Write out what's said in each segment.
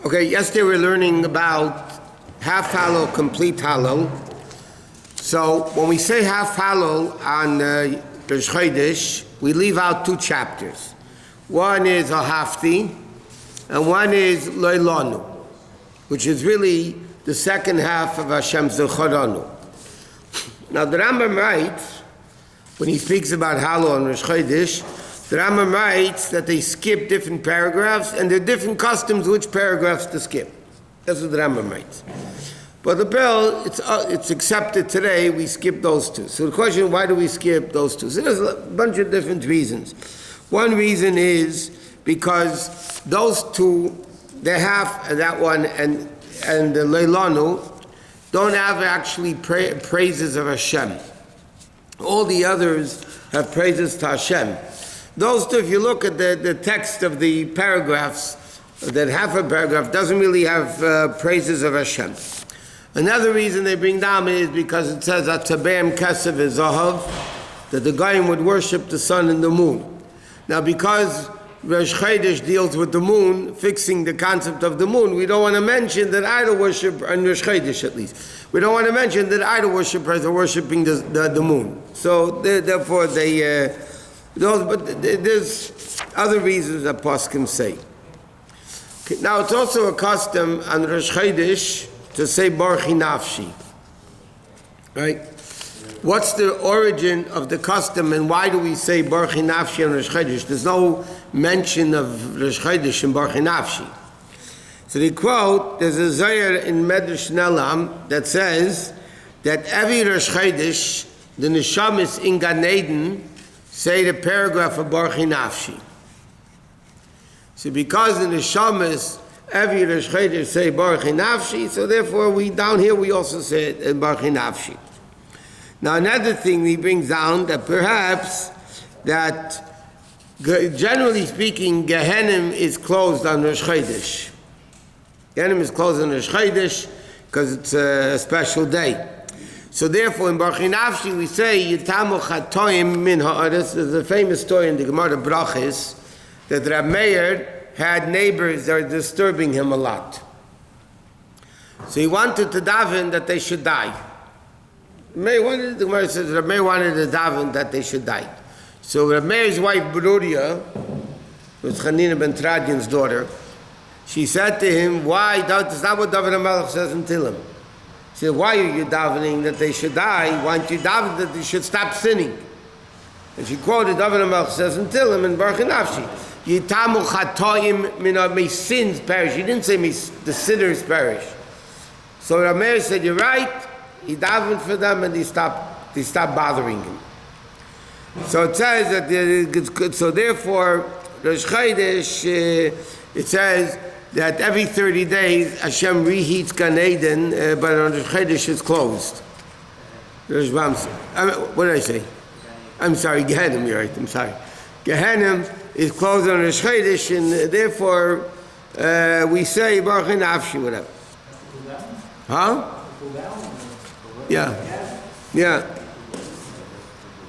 Okay, yesterday we were learning about half halal, complete halal. So when we say half halal on Rosh Chodesh, we leave out two chapters. One is Ahafti, and one is Leilanu, which is really the second half of Hashem's Zechoranu. Now the Rambam writes, when he speaks about halal on Rosh Chodesh, the Rambam writes that they skip different paragraphs, and there are different customs which paragraphs to skip. That's what the Rambam writes. But the bill, it's accepted today, we skip those two. So the question is, why do we skip those two? So there's a bunch of different reasons. One reason is because those two, they have that one and the Leilanu, don't have actually praises of Hashem. All the others have praises to Hashem. Those two, if you look at the text of the paragraphs, that half a paragraph doesn't really have praises of Hashem. Another reason they bring down is because it says that Tabeim Kesev Zahav, that the Goyim would worship the sun and the moon. Now because Rosh Chodesh deals with the moon, fixing the concept of the moon, we don't want to mention that idol worship, in Rosh Chodesh at least, we don't want to mention that idol worshippers are worshiping the moon. So therefore they... but there's other reasons that poskim say. Okay, now it's also a custom on Rosh Chodesh to say Baruch Nafshi. Right? What's the origin of the custom and why do we say Baruch Nafshi on Rosh Chodesh? There's no mention of Rosh Chodesh in Baruch Nafshi. So they quote, there's a Zohar in Medrash Nelam that says that every Rosh Chodesh, the Neshamis in Gan Eden say the paragraph of Baruch Nafshi. So because the Neshamas every Rosh Chodesh say Baruch Nafshi, so therefore we down here we also say it Baruch Nafshi. Now another thing he brings down that perhaps that generally speaking Gehenim is closed on Rosh Chodesh. Gehenim is closed on Rosh Chodesh because it's a special day. So therefore, in Baruch Nafshi, we say, Yitamu Chatoim Min Ha'aretz. There's a famous story in the Gemara Brachis that Rab Meir had neighbors that are disturbing him a lot. So he wanted to daven that they should die. The Gemara says Rab Meir wanted to daven that they should die. So Rab Meir's wife, Beruria, was Chanina ben Tradian's daughter, she said to him, why? That's not what David HaMelech says in Tehillim. He said, why are you davening that they should die? Why don't you daven that they should stop sinning? And she quoted David HaMelech says in Tehillim in Baruch Nafshi, Yitamu chatoim min, may sins perish. He didn't say may the sinners perish. So Rameir said, you're right. He davened for them and they stopped bothering him. So it says that it's good. So therefore, Rosh Chodesh, it says that every 30 days Hashem reheats Gan Eden, but on Rosh Chodesh it's closed. What did I say? I'm sorry, Gehenim, you're right, I'm sorry. Gehenim is closed on Rosh Chodesh, and therefore we say Baruch Nafshi, whatever. Huh? Yeah.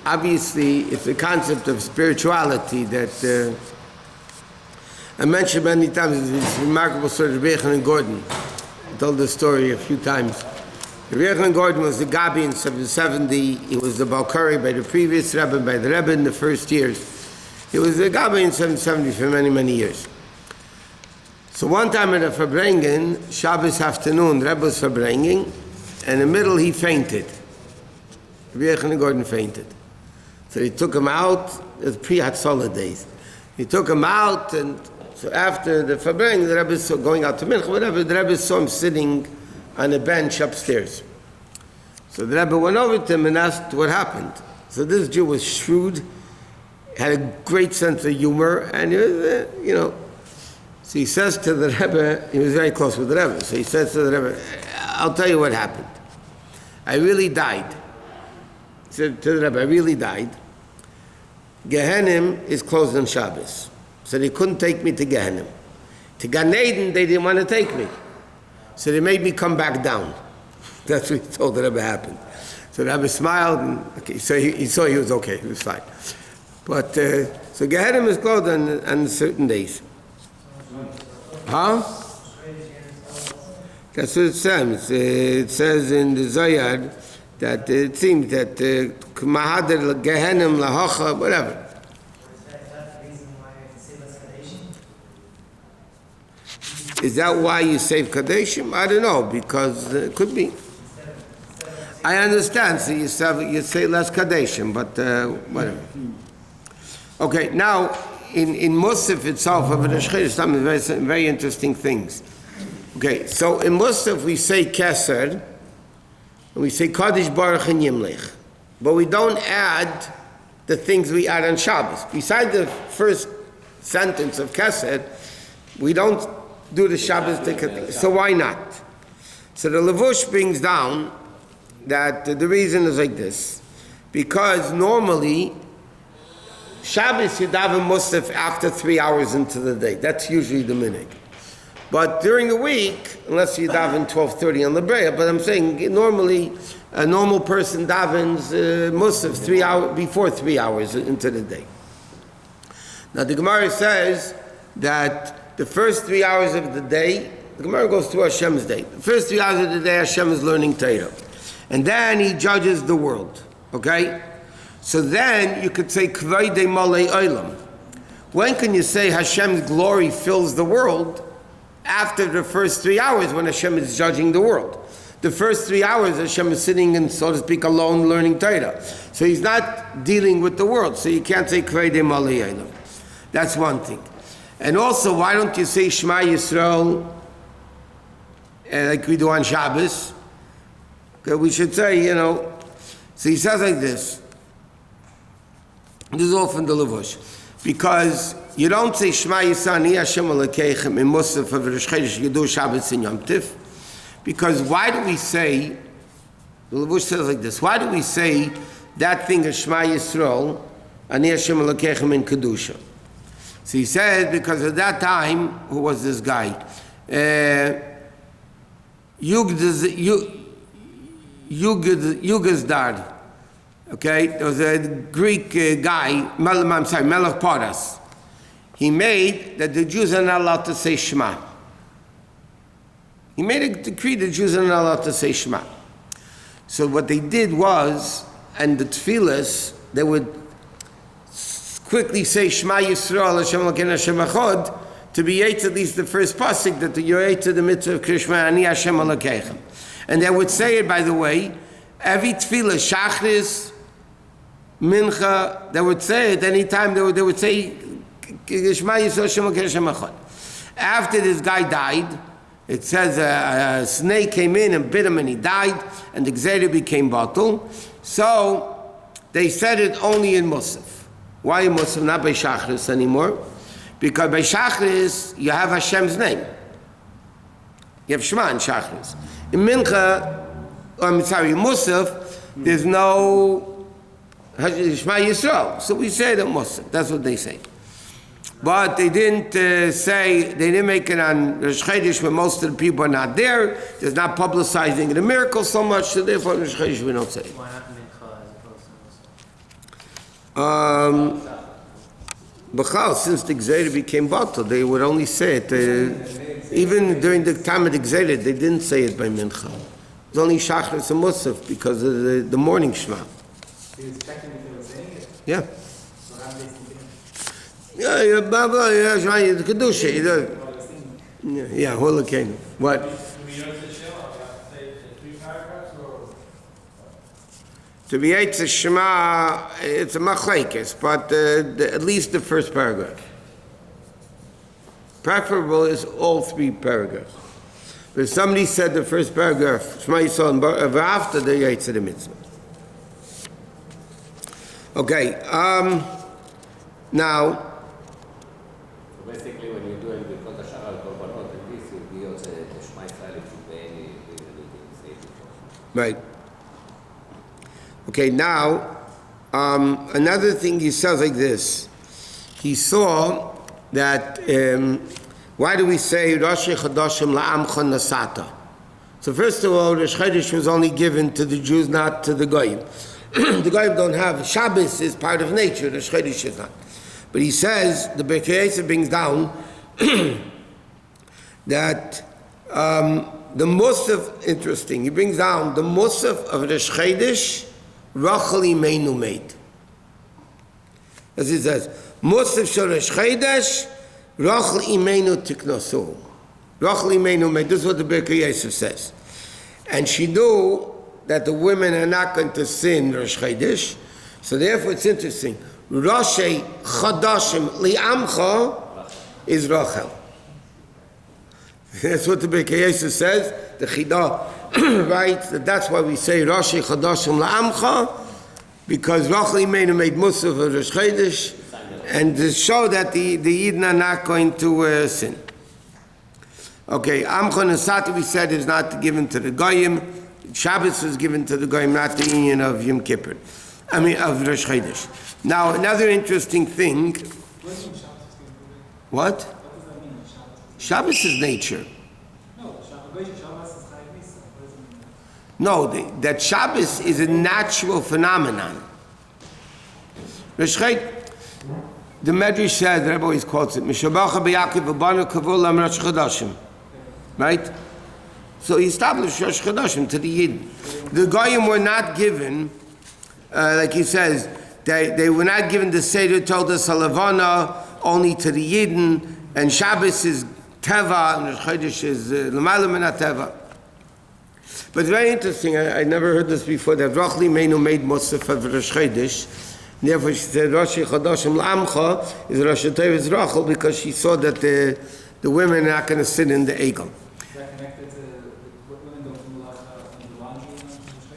Obviously, it's a concept of spirituality that I mentioned many times. It's a remarkable story of Rabbi Yochanan Gordon. I told this story a few times. Rabbi Yochanan Gordon was the Gabi in 770. He was the Balkari by the previous Rebbe, by the Rebbe in the first years. He was the Gabi in 770 for many, many years. So one time at a Farbrengen, Shabbos afternoon, Rebbe was Farbrengen, and in the middle he fainted. Rabbi Yochanan Gordon fainted. So he took him out, it was pre-Hatzalah days. He took him out, and so after the Farbrengen, the Rebbe saw going out to Mincha, whatever, the Rebbe saw him sitting on a bench upstairs. So the Rebbe went over to him and asked what happened. So this Jew was shrewd, had a great sense of humor, and he was, So he says to the Rebbe, he was very close with the Rebbe, so he says to the Rebbe, I'll tell you what happened. I really died. He said to the Rebbe, I really died. Gehenim is closed on Shabbos. So they couldn't take me to Gehenim. To Gan Eden, they didn't want to take me. So they made me come back down. That's what he told the Rebbe happened. So the Rebbe smiled, and okay, so he saw he was okay, he was fine. But, so Gehenim is closed on certain days. Huh? That's what it says. It says in the Zayad that it seems that Mahadir Gehenim Lahacha, whatever. Is that why you save Kadeshim? I don't know, because it could be. I understand, so you say less Kadeshim, but whatever. Okay, now, in Musaf itself, of the Chodesh, some very, very interesting things. Okay, so in Musaf we say Keser, and we say Kodesh Baruch and Yimlech, but we don't add the things we add on Shabbos. Besides the first sentence of Keser, we don't do the Shabbos thing. So why not? So the Levush brings down that the reason is like this, because normally Shabbos you daven Musaf after 3 hours into the day. That's usually the minhag. But during the week, unless you daven 12:30 on the Brea, but I'm saying normally a normal person davens Musaf 3 hours before 3 hours into the day. Now the Gemara says that the first 3 hours of the day, the Gemara goes through Hashem's day. The first 3 hours of the day, Hashem is learning Torah. And then he judges the world. Okay? So then you could say, Kvaydei Malei Olam. When can you say Hashem's glory fills the world? After the first 3 hours when Hashem is judging the world. The first 3 hours Hashem is sitting and, so to speak, alone learning Torah. So he's not dealing with the world. So you can't say Kvaydei Malei Olam. That's one thing. And also, why don't you say Shema Yisrael like we do on Shabbos? Okay, we should say, so he says like this. This is all from the Levush. Because you don't say Shema Yisrael Ani Hashem Elokeichem in Musaf of Rosh Chodesh, you do Shabbos in Yom Tif. Because why do we say, the Levush says like this, why do we say that thing of Shema Yisrael Ani Hashem Elokeichem in Kedusha? So he said, because at that time, who was this guy? Yugazdar. Okay, there was a Greek guy, Melech Paras. He made that the Jews are not allowed to say Shema. He made a decree that Jews are not allowed to say Shema. So what they did was, and the tefillas, they would quickly say Shema Yisrael Hashem Elokeinu Hashem Echad to be yet at least the first pasuk that you're yet to the mitzvah of Krishma Ani Hashem Elokeichem. And they would say it, by the way, every tefillah, Shachris, Mincha, they would say it anytime they would say Shema Yisrael Hashem Elokeinu Hashem Echad. After this guy died, it says a snake came in and bit him and he died, and the Gzera became batul. So they said it only in Musaf. Why in Musaf, not by Shachris anymore? Because by Shachris, you have Hashem's name. You have Shema in Shachris. In Mincha, in Musaf, there's no Shema Yisrael. So we say that Musaf. That's what they say. But they didn't they didn't make it on Rosh Chodesh when most of the people are not there. There's not publicizing the miracle so much, so therefore Rosh Chodesh we don't say it. Why not Mincha as opposed to B'chal, since the Gzera became batal, they would only say it. Even during the time of the Gzera, they didn't say it by Mincha. It was only Shachris and Musaf because of the morning Shema. Yeah. Yeah, Baba, yeah, the Kedusha. Yeah, Holocaine. What? To be Eitz Shema, it's a machlekes, but at least the first paragraph. Preferable is all three paragraphs. But if somebody said the first paragraph, Shema Yisrael, and after the Eitz the mitzvah. Okay, now. Basically, when you're doing the Chodesh Hashar Korbanot and this, you'll be also the Shema Yisrael if you pay any reason you didn't say before. Right. Okay, now, another thing he says like this. He saw that, why do we say Rosh Chodashim la'amcha nasata? So first of all, Rosh Chodesh was only given to the Jews, not to the Goyim. The Goyim don't have, Shabbos is part of nature, Rosh Chodesh is not. But he says, the Bais Din brings down that The Musaf, interesting, he brings down the Musaf of Rosh Chodesh, Rachel Imeinu made. As he says, Musaf shel Rosh Chodesh, Rachel Imeinu tiknosu. Rachel Imeinu made, this is what the Rabbi Yosef says. And she knew that the women are not going to sin Rosh Chodesh, so therefore it's interesting. Rosh Chodashim li'amcha is Rachel. That's what the Bais Din says. The Chidah writes that that's why we say Rosh Chodashim la'amcha, because Rachel Imeinu made Musaf of Rosh Chodesh, and to show that the Yidden are not going to sin. Okay, Amcha Nesati we said is not given to the Goyim. Shabbos was given to the Goyim, not the union of Yom Kippur. Of Rosh Chodesh. Now, another interesting thing. What? Shabbos is nature. No, that Shabbos is a natural phenomenon. Rosh Chodesh, the Medrash says, the Rebbe always quotes it, Mishabacha b'Yaakov v'banu kavul lam Rosh Chodashim. Right? So he established Rosh Chodashim to the Yidden. The Goyim were not given, like he says, they were not given the Seder told us Halavana only to the Yidden, and Shabbos is Teva, and Rosh Chodesh is L'mayla min Teva. But it's very interesting, I never heard this before, that Rachel Imeinu made Musaf of Rosh Chodesh. Therefore she said Rosh Chodashim L'amcha is Rosh Tevis Rachel, because she saw that the women are not going to sit in the Egel. Is that connected to what women don't do in the laundry and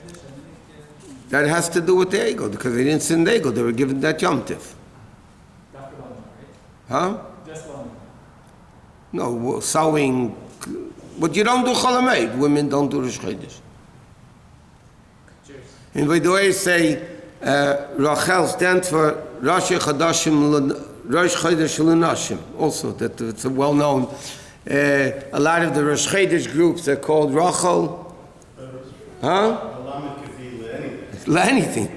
Rosh Chodesh? That has to do with the Egel, because they didn't sit in the Egel, they were given that Yom Tiv. Dafka laundry, right? Huh? Just laundry. No, sewing, but you don't do Chol Hamoed. Women don't do Rosh Chodesh. Cheers. And by the way, say, Rachel stands for Rosh Chodashim L'Nashim. Also, that it's a well-known. A lot of the Rosh Chodesh groups are called Rachel. Huh? Anything.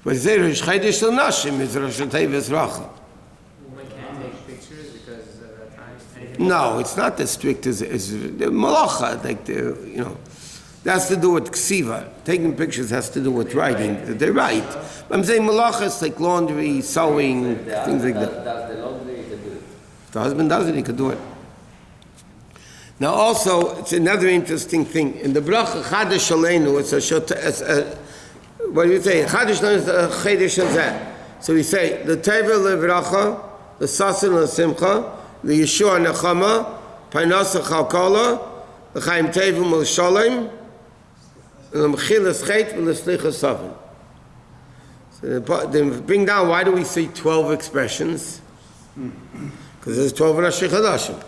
But say Rosh Chodesh L'Nashim is Rosh Tevis Rachel. Women can't take pictures because No, it's not as strict as the malacha, like that's to do with ksiva. Taking pictures has to do with writing. They write. But I'm saying malacha is like laundry, sewing, things like that. Does the laundry, he can do it. If the husband does it, he could do it. Now also, it's another interesting thing. In the bracha Chodesh Aleinu, it's what do you say? Chodesh Aleinu is a Chodesh Hazeh. So we say, the Teva Levracha, the Sasin LeSimcha, the Yeshua Nechama, Parnasa Chalkola, the Chaim Tevim L'Sholem, and the Mechilas Chet V'Leslicha Savin. So they bring down, why do we say 12 expressions? Because there's 12 Rosh Chodashim.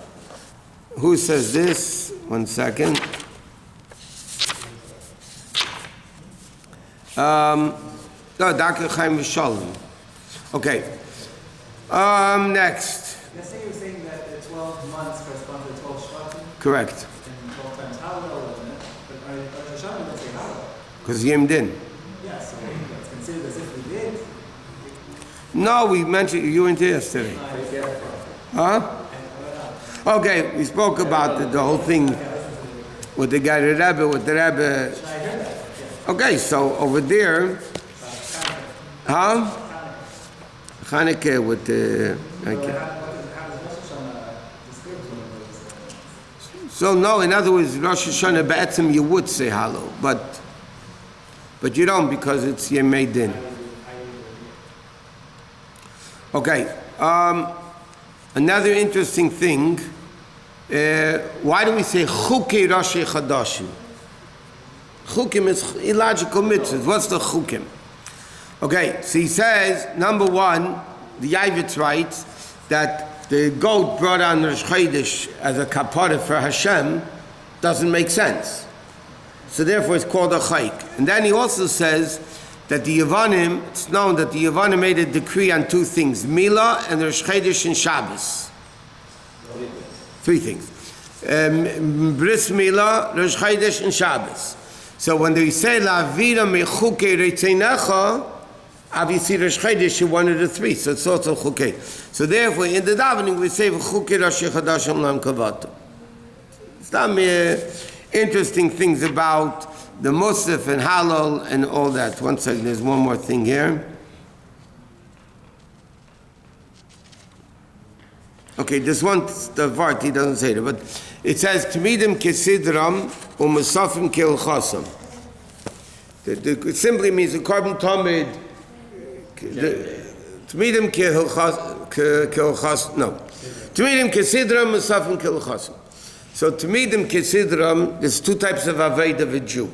Who says this? 1 second. No, Dr. Chaim V'Sholem. Okay. Next. Let's say you were saying that the 12 months correspond to the 12 Shvatim, Correct. and 12 times Hallel, isn't it? But Rosh Hashanah doesn't say Hallel. Because Yom Din. Yeah, so it's considered as if we did. No, we mentioned, you weren't here yesterday. Huh? Okay, we spoke about the whole thing with the guy, the Rebbe. Okay, so over there, huh? Chanukah with the... Okay. So no, in other words, Rosh Hashanah B'etzem you would say Hallel, but you don't because it's Yemei Din. Okay, another interesting thing, why do we say Chukei Rosh Chodashim? Chukim is illogical mitzvahs. What's the Chukim? Okay, so he says, number one, the Yavitz writes that the goat brought on Rosh Chodesh as a kapara for Hashem doesn't make sense. So therefore it's called a chayk. And then he also says that the Yevanim, it's known that the Yevanim made a decree on two things, Milah and Rosh Chodesh and Shabbos. Three things. Bris Milah, Rosh Chodesh and Shabbos. So when they say La'avira mechukei reitzeinecha, obviously Rosh Chodesh is one of the three, so it's also chukei. So therefore, in the davening we say chukei Rosh Chodashim Lam Kavato. Some interesting things about the Musaf and Halal and all that. One second, there's one more thing here. Okay, this one, the Vart, he doesn't say it, but it says, Tmidim kesidram u'musafim kilchasam. It simply means the carbon tamid, Tmidim kilchas, no. Tmidim kesidram u'musafim kilchasam. So Tmidim kesidram, there's two types of Aveda of a Jew.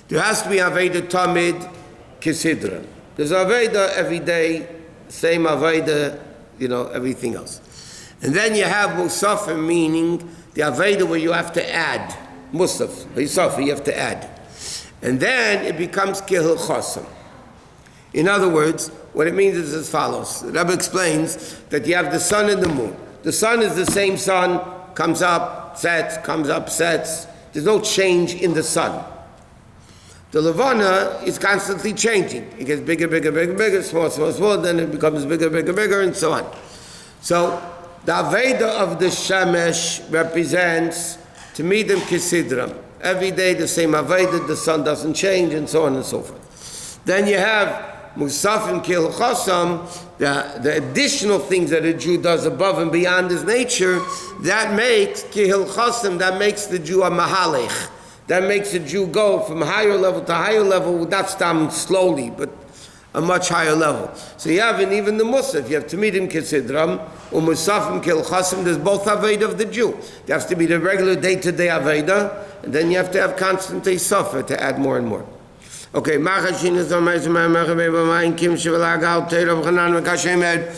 There has to be Aveda tamid kesidram. There's Aveda every day, same Aveda, everything else. And then you have Musafim, meaning the Aveda where you have to add. Musaf, Musaf, you have to add. And then it becomes Kihil Chosam. In other words, what it means is as follows. The Rebbe explains that you have the sun and the moon. The sun is the same sun, comes up, sets, comes up, sets. There's no change in the sun. The Levana is constantly changing. It gets bigger, bigger, bigger, bigger, small, small, small, then it becomes bigger, bigger, bigger, and so on. So, the Aveda of the Shemesh represents Tmidim Kisidram. Every day the same Aveda, the sun doesn't change, and so on and so forth. Then you have Musafim Kil Chosam, the additional things that a Jew does above and beyond his nature, that makes Kil Chosam, that makes the Jew a Mahalech. That makes a Jew go from higher level to higher level, not stop slowly, but a much higher level. So you have, in even the Musaf, you have Tmidim Kisidram, or Musafim Kil Chasim, there's both Aveda of the Jew. There has to be the regular day-to-day Aveda, and then you have to have constant Sofer to add more and more. Okay, Machashin is on my Kim Shivalag out, Teirav Hanan, Makashem Ed,